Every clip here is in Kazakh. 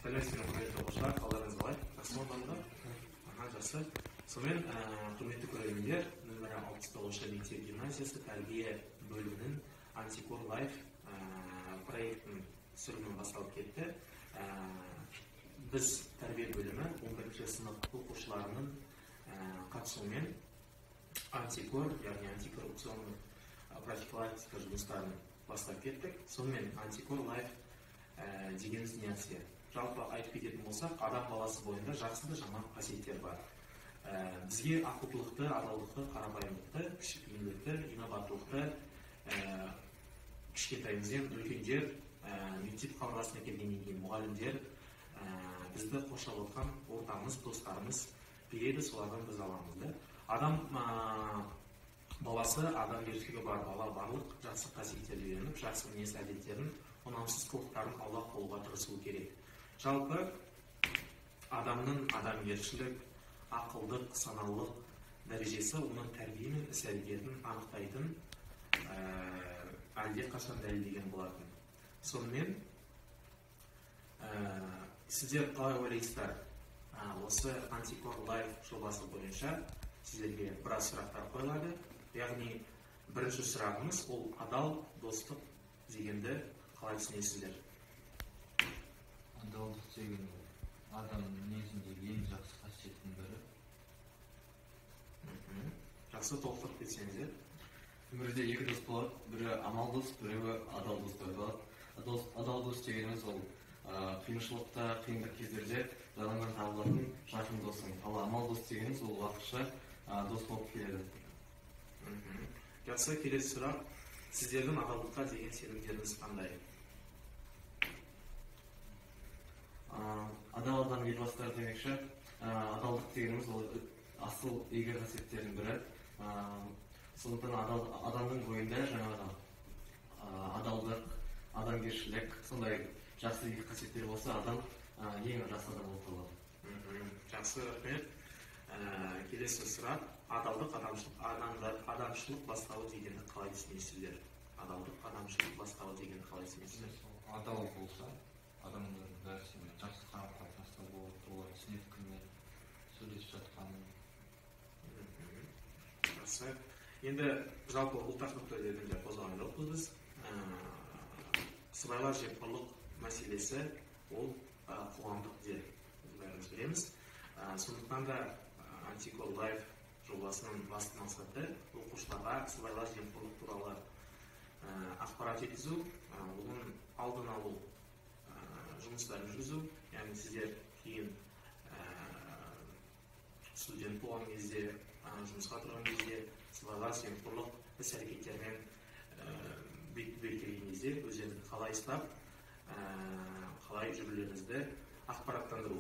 сәлеметсіздер құрметті оқушылар, қалдарыңыз қалай? Жақсы ма балалар? Жақсы. Сонымен құрметті көрермендер, нөмірі 69-шы мектеп гимназиясы тәрбие бөлімінің Антикор Лайф проектінің түсірілімі басталып кетті. Біз тәрбие бөлімі 11-ші сынып оқушыларының қатысуымен антикор, яғни антикоррупционный профилактика жұмыстарын бастап кеттік. Сонымен антикор Лайф дегеніміз не нәрсе? Жалпы айтып кететін болсақ, адам баласы бойында жақсы да жаман қасиеттер бар. Бізге ақылдылықты, адалдықты, қарапайымдылықты, кішіпейілдікті, инабаттылықты кішкентайымыздан үлкендер, мектеп қабырғасына келгеннен кейін мұғалімдер бізді қоршап отқан ортамыз, достарымыз береді, солардан біз аламыз. Адам баласы адамгершілігі бар бала барлық жақсы қасиеттерді үйреніп, жақсы мінез әдеттерін, ұнамсыз қылықтарын аулақ болуға тырысу керек. Жалпы адамның адамгершілік, ақылдық, саналылық дәрежесі оның тәрбие мен іс әрекетін анықтайтын әлде қашан дәлелдеген болатын. Сонымен сіздер қалай ойлайсыздар? Осы Антикор Лайф жобасы бойынша сіздерге біраз сұрақтар қойылады. Яғни бірінші сұрағымыз ол адал достық дегенді қалай түсінесіздер? Адалдық деген адам мінезіндегі ең жақсы қасиеттің бірі. Жақсы, толықтырып кетсеңіздер. Өмірде екі дос болады, бірі амал дос, біреуі адал достар болады. Адал дос дегеніміз ол қиыншылықта, қиындық кездерде жаныңнан табылатын жақын досың. Ал амал дос дегеніміз ол уақытша дос болып келеді. Жақсы, келесі сұрақ. Сіздердің адалдыққа деген сенімдеріңіз қандай? Адал адам елбастар демекші, адалдық дегеніміз ол асыл игі қасиеттердің бірі. Сондықтан адамның бойында жаңағы адалдық, адамгершілік, сондай жақсы игі қасиеттер болса, адам ең жақсы адам болып табылады. Жақсы, рахмет. Келесі сұрақ. Адалдық, адамшылық бастауы дегенді қалай түсінесіздер? Адалдық, адамшылық бастауы дегенді қалай түсінесіздер? Адал болса, адамдардың бәрісімен жақсы қарым-қатынаста болады, олар түсінетінмен сөйлесіп жатқанын. Жақсы. Енді жалпы бұл тақырыпты де қозғаған жоқпыз біз. Сыбайлас жемқорлық мәселесі ол қоғамдық дерт, біз бәріміз білеміз. Сондықтан да Антикор Лайф жобасының басты мақсаты оқушыларға сыбайлас жемқорлық туралы ақпарат жеткізу, оның алдын алу жұмыстарын жүргізу. Яғни сіздер кейін студент болған кезде, жұмысқа тұрған кезде сыбайлас жемқорлық іс әрекеттермен бетпе-бет келген кезде өздеріңізді қалай ұстап, қалай жүрулеріңізді ақпараттандыру.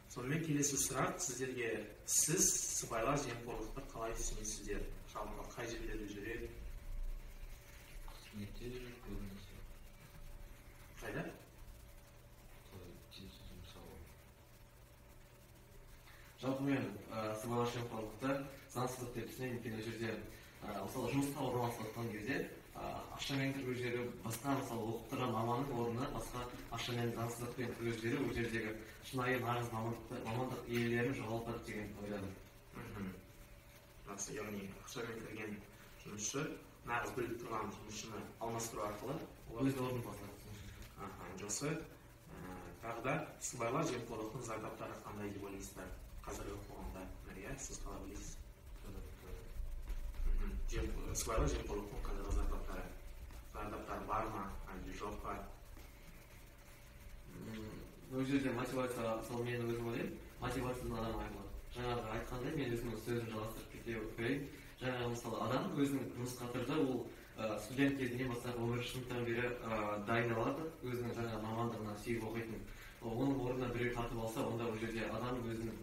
Сонымен келесі сұрақ, сіздерге сіз сыбайлас жемқорлықты қалай түсінесіздер? Жалпы қай жерлерде жүреді? Қызметте жүреді, көбінесе. Қайда? Жалпы мен сыбайлас жемқорлықты заңсыздық деп түсінемін, өйткені ол жерде мысалы жұмысқа орналасып жатқан кезде ақшамен кіру жері, басқа мысалы оқып тұрған маманның орнына басқа ақшамен заңсыздықпен кіру жері, ол жердегі шынайы нағыз мамандық иелерін жоғалтады деген ойладым. Жақсы, яғни ақшамен кірген жұмысшы нағыз біліп тұрған жұмысшыны алмастыру арқылы өз орнын басады. Жақсы. Тағы да сыбайлас жемқорлықтың зардаптары қандай деп ойлайсыздар? Қазіргі қоғамда, сіз қалай ойлайсыз? Сыбайлас жемқорлықтың қазіргі зардаптары бар ма, әлде жоқ па? Ол жерде мотивация, мысалы мен өзім ойлаймын, мотивациядан адам айырылады. Жаңағы айтқандай, мен өзімнің сөзін жалғастырып кете қояйын. Жаңағы мысалы адам өзінің жұмысқа тұрды, ол студент кезінен бастап 11-ші сыныптан бері дайындалады, өзінің жаңағы мамандығына сүйіп оқитын. Оның орнына біреу тартып алса, онда ол жерде адам өзінің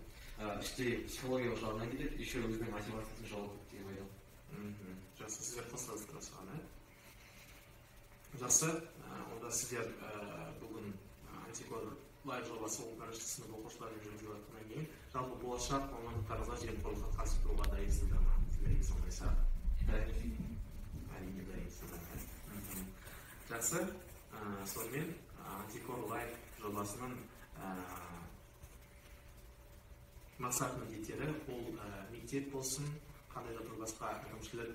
іштей психологиялық жағынан кетеді, еще өзінің мотивациясын жоғалтады деген ойдамын. Жақсы, сіздер қосыласыздар осыған, Жақсы, онда сіздер бүгін Антикор Лайф жобасы 11-ші сынып оқушыларымен жүргізіп жатқаннан кейін жалпы болашақ мамандықтарыңызға жемқорлыққа қарсы тұруға дайынсыздар ма? Сіздерге сондай сұрақ. Әрине дайынсыздар. Жақсы, сонымен Антикор Лайф жобасының мақсат міндеттері ол мектеп болсын, қандай да бір басқа әкімшілік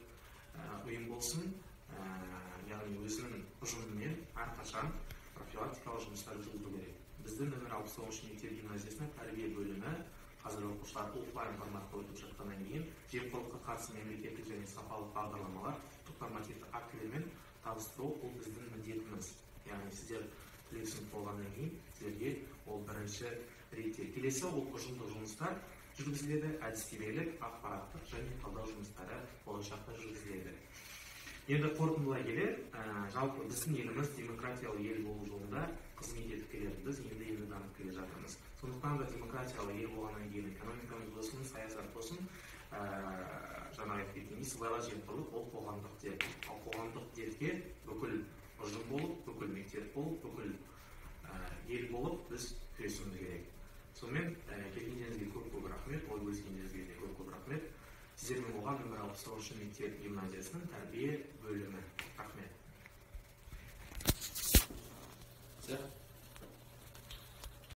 ұйым болсын, яғни өзінің ұжымымен әрқашан профилактикалық жұмыстар жүргізу керек. Біздің нөмір 69 мектеп гимназиясының тәрбие бөлімі қазір оқушылар офлайн форматта өтіп жатқаннан кейін жемқорлыққа қарсы мемлекеттік және сапалы бағдарламалар, нормативті актілермен табыстыру ол біздің міндетіміз. Яғни сіздер тілексін болғаннан кейін сіздерге ол бірінші ретте. Келесі ол ұжымдық жұмыстар жүргізіледі, әдістемелік, ақпараттық және талдау жұмыстары болашақта жүргізіледі. Енді қорытындылай келе, жалпы біздің еліміз демократиялы ел болу жолында қызмет етіп келеді. Біз енді дамып келе жатырмыз. Сондықтан да демократиялы ел болғаннан кейін экономикамыз болсын, саясат болсын, жаңа айтып кеткендей, сыбайлас жемқорлық ол қоғамдық дерт. Ал қоғамдық дертке бүкіл ұжым болып, бүкіл мектеп болып, бүкіл ел болып біз күресуіміз керек. Сонымен келгендеріңізге көп рахмет, ой бөліскендеріңізге де көп рахмет. Сіздермен болған нөмір 69 мектеп гимназиясының тәрбие бөлімі. Рахмет.